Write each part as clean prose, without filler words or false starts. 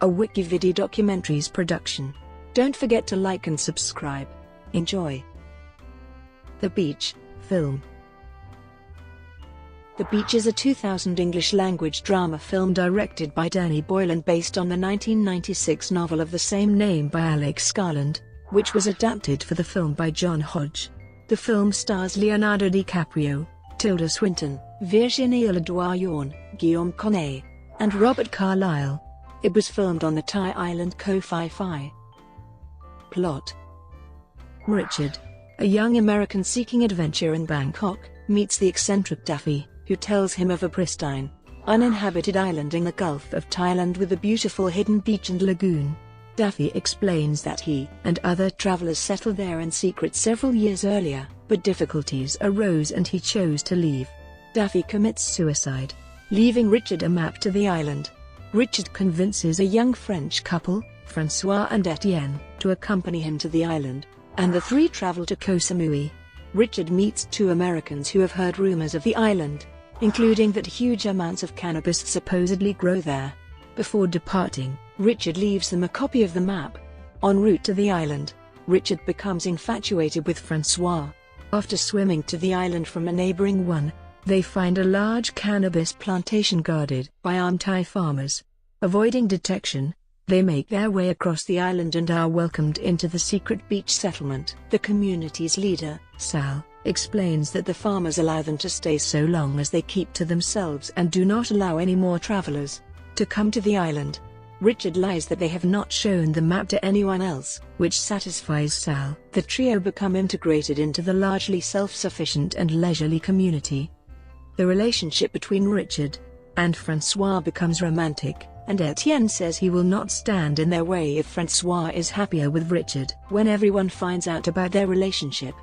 a WikiVidi Documentaries production. Don't forget to like and subscribe. Enjoy. The Beach, film. The Beach is a 2000 English-language drama film directed by Danny Boyle and based on the 1996 novel of the same name by Alex Garland, which was adapted for the film by John Hodge. The film stars Leonardo DiCaprio, Tilda Swinton, Virginie Ledoyen, Guillaume Canet, and Robert Carlyle. It was filmed on the Thai island Koh Phi Phi. Plot: Richard, a young American seeking adventure in Bangkok, meets the eccentric Daffy, who tells him of a pristine, uninhabited island in the Gulf of Thailand with a beautiful hidden beach and lagoon. Daffy explains that he and other travelers settled there in secret several years earlier, but difficulties arose and he chose to leave. Daffy commits suicide, leaving Richard a map to the island. Richard convinces a young French couple, François and Etienne, to accompany him to the island, and the three travel to Koh Samui. Richard meets two Americans who have heard rumors of the island, including that huge amounts of cannabis supposedly grow there. Before departing, Richard leaves them a copy of the map. En route to the island, Richard becomes infatuated with François. After swimming to the island from a neighboring one, they find a large cannabis plantation guarded by armed Thai farmers. Avoiding detection, they make their way across the island and are welcomed into the secret beach settlement. The community's leader, Sal, explains that the farmers allow them to stay so long as they keep to themselves and do not allow any more travelers to come to the island. Richard lies that they have not shown the map to anyone else, which satisfies Sal. The trio become integrated into the largely self-sufficient and leisurely community. The relationship between Richard and François becomes romantic, and Etienne says he will not stand in their way if François is happier with Richard. When everyone finds out about their relationship,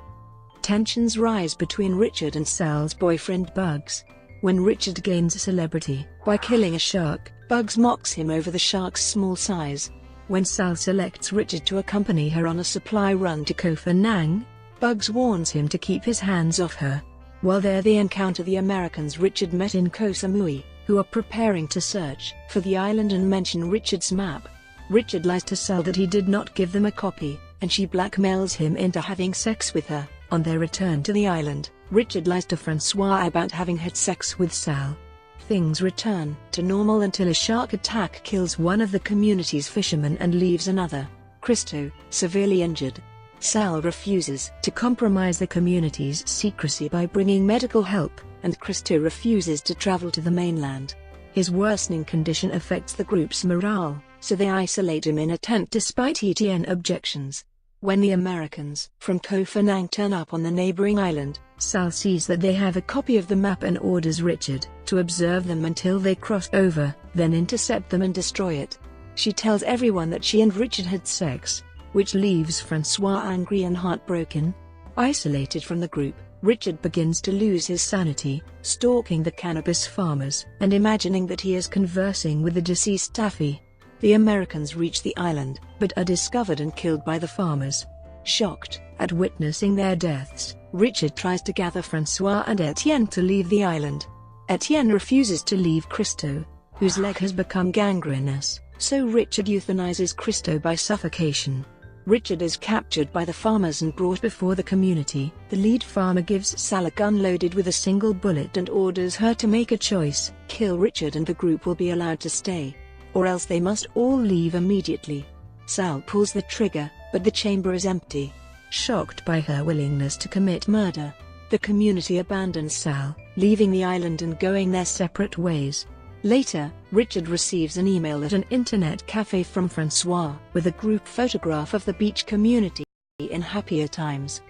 tensions rise between Richard and Sal's boyfriend Bugs. When Richard gains celebrity by killing a shark, Bugs mocks him over the shark's small size. When Sal selects Richard to accompany her on a supply run to Koh Phi Phi, Bugs warns him to keep his hands off her. While there they encounter the Americans Richard met in Koh Samui, who are preparing to search for the island and mention Richard's map. Richard lies to Sal that he did not give them a copy, and she blackmails him into having sex with her. On their return to the island, Richard lies to François about having had sex with Sal. Things return to normal until a shark attack kills one of the community's fishermen and leaves another, Christo, severely injured. Sal refuses to compromise the community's secrecy by bringing medical help, and Christo refuses to travel to the mainland. His worsening condition affects the group's morale, so they isolate him in a tent despite Etienne's objections. When the Americans from Koh Phi Phi turn up on the neighboring island, Sal sees that they have a copy of the map and orders Richard to observe them until they cross over, then intercept them and destroy it. She tells everyone that she and Richard had sex, which leaves François angry and heartbroken. Isolated from the group, Richard begins to lose his sanity, stalking the cannabis farmers and imagining that he is conversing with the deceased Daffy. The Americans reach the island, but are discovered and killed by the farmers. Shocked at witnessing their deaths, Richard tries to gather François and Etienne to leave the island. Etienne refuses to leave Christo, whose leg has become gangrenous, so Richard euthanizes Christo by suffocation. Richard is captured by the farmers and brought before the community. The lead farmer gives Sal a gun loaded with a single bullet and orders her to make a choice: kill Richard and the group will be allowed to stay, or else they must all leave immediately. Sal pulls the trigger, but the chamber is empty. Shocked by her willingness to commit murder, the community abandons Sal, leaving the island and going their separate ways. Later, Richard receives an email at an internet cafe from François with a group photograph of the beach community in happier times.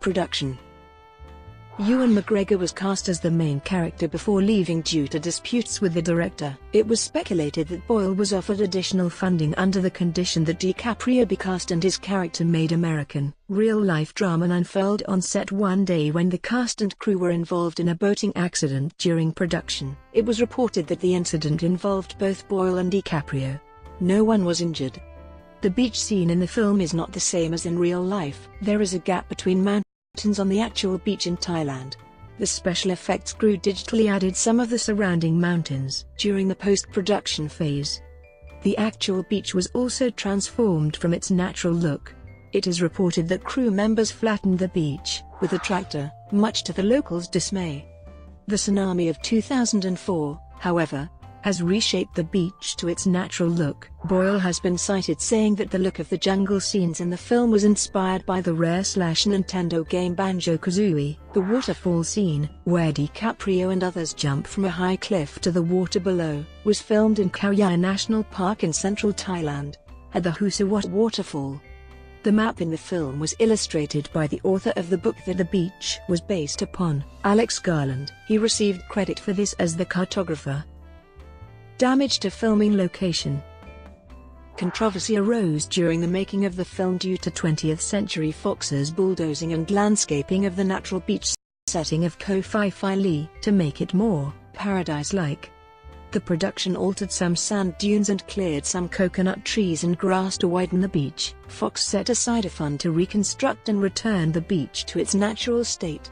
Production: Ewan McGregor was cast as the main character before leaving due to disputes with the director. It was speculated that Boyle was offered additional funding under the condition that DiCaprio be cast and his character made American. Real-life drama unfurled on set one day when the cast and crew were involved in a boating accident during production. It was reported that the incident involved both Boyle and DiCaprio. No one was injured. The beach scene in the film is not the same as in real life. There is a gap between mountains on the actual beach in Thailand. The special effects crew digitally added some of the surrounding mountains during the post-production phase. The actual beach was also transformed from its natural look. It is reported that crew members flattened the beach with a tractor, much to the locals' dismay. The tsunami of 2004, however, has reshaped the beach to its natural look. Boyle has been cited saying that the look of the jungle scenes in the film was inspired by the Rare/Nintendo game Banjo-Kazooie. The waterfall scene, where DiCaprio and others jump from a high cliff to the water below, was filmed in Koh Phi Phi National Park in central Thailand, at the Husawat waterfall. The map in the film was illustrated by the author of the book that the beach was based upon, Alex Garland. He received credit for this as the cartographer. Damage to filming location. Controversy arose during the making of the film due to 20th Century Fox's bulldozing and landscaping of the natural beach setting of Koh Phi Phi to make it more paradise-like. The production altered some sand dunes and cleared some coconut trees and grass to widen the beach. Fox set aside a fund to reconstruct and return the beach to its natural state.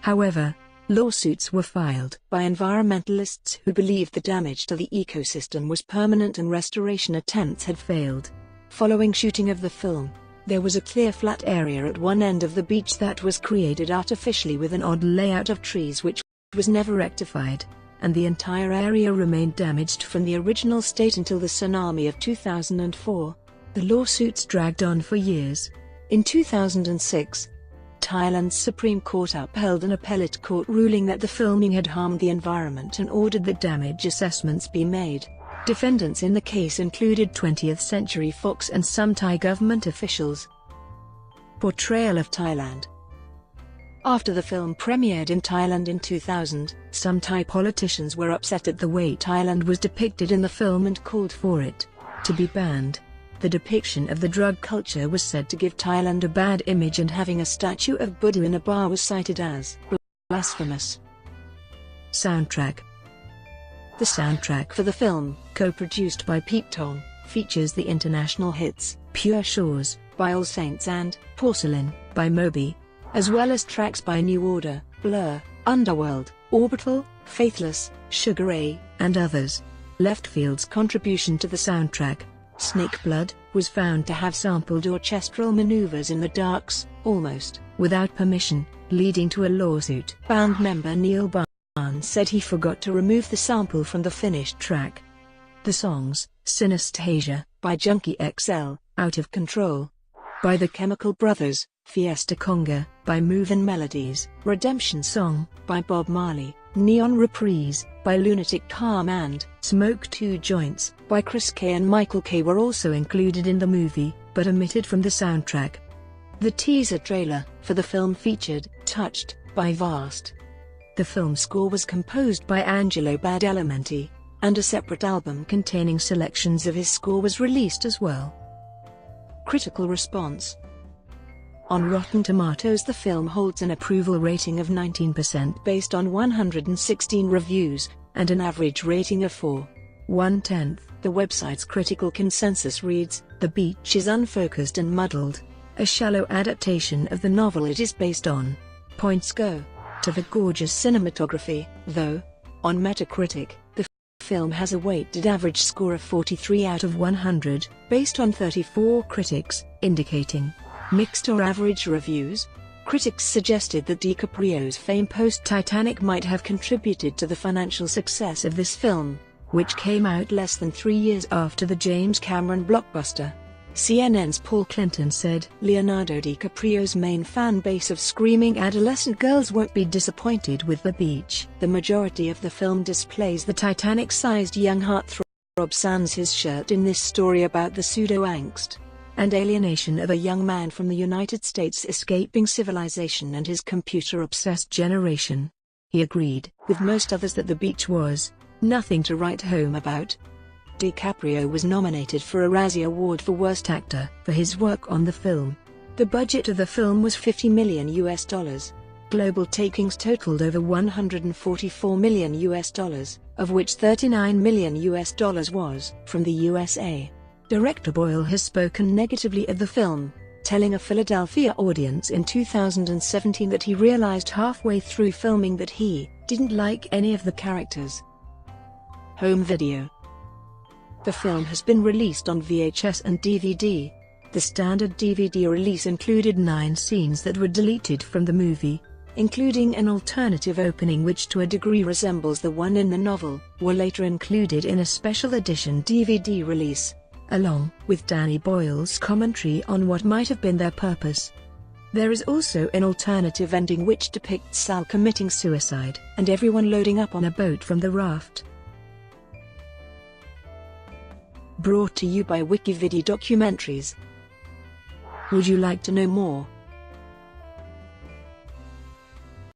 However, lawsuits were filed by environmentalists who believed the damage to the ecosystem was permanent and restoration attempts had failed. Following shooting of the film, there was a clear flat area at one end of the beach that was created artificially with an odd layout of trees which was never rectified, and the entire area remained damaged from the original state until the tsunami of 2004. The lawsuits dragged on for years. In 2006, Thailand's Supreme Court upheld an appellate court ruling that the filming had harmed the environment and ordered that damage assessments be made. Defendants in the case included 20th Century Fox and some Thai government officials. Portrayal of Thailand. After the film premiered in Thailand in 2000, some Thai politicians were upset at the way Thailand was depicted in the film and called for it to be banned. The depiction of the drug culture was said to give Thailand a bad image, and having a statue of Buddha in a bar was cited as blasphemous. Soundtrack. The soundtrack for the film, co-produced by Pete Tong, features the international hits Pure Shores by All Saints and Porcelain by Moby, as well as tracks by New Order, Blur, Underworld, Orbital, Faithless, Sugar Ray, and others. Leftfield's contribution to the soundtrack, Snake Blood, was found to have sampled orchestral maneuvers in the Darks, almost without permission, leading to a lawsuit. Band member Neil Barnes said he forgot to remove the sample from the finished track. The songs, Synesthesia, by Junkie XL, Out of Control, by the Chemical Brothers, Fiesta Conga, by Movin' Melodies, Redemption Song, by Bob Marley, Neon Reprise, by Lunatic Calm, and Smoke Two Joints, by Chris K and Michael K were also included in the movie, but omitted from the soundtrack. The teaser trailer for the film featured Touched by Vast. The film score was composed by Angelo Badalamenti, and a separate album containing selections of his score was released as well. Critical response. On Rotten Tomatoes, the film holds an approval rating of 19% based on 116 reviews, and an average rating of 4.1. The website's critical consensus reads, "The beach is unfocused and muddled. A shallow adaptation of the novel it is based on." Points go to the gorgeous cinematography, though. On Metacritic, the film has a weighted average score of 43 out of 100, based on 34 critics, indicating mixed or average reviews. Critics suggested that DiCaprio's fame post-Titanic might have contributed to the financial success of this film, which came out less than 3 years after the James Cameron blockbuster. CNN's Paul Clinton said, "Leonardo DiCaprio's main fan base of screaming adolescent girls won't be disappointed with The Beach." The majority of the film displays the Titanic-sized young heartthrob sans his shirt in this story about the pseudo-angst and alienation of a young man from the United States escaping civilization and his computer-obsessed generation. He agreed with most others that The Beach was nothing to write home about. DiCaprio was nominated for a Razzie Award for Worst Actor for his work on the film. The budget of the film was $50 million. Global takings totaled over $144 million, of which $39 million was from the USA. Director Boyle has spoken negatively of the film, telling a Philadelphia audience in 2017 that he realized halfway through filming that he didn't like any of the characters. Home video. The film has been released on VHS and DVD. The standard DVD release included 9 scenes that were deleted from the movie, including an alternative opening which to a degree resembles the one in the novel, were later included in a special edition DVD release, along with Danny Boyle's commentary on what might have been their purpose. There is also an alternative ending which depicts Sal committing suicide and everyone loading up on a boat from the raft. Brought to you by WikiVidi Documentaries. Would you like to know more?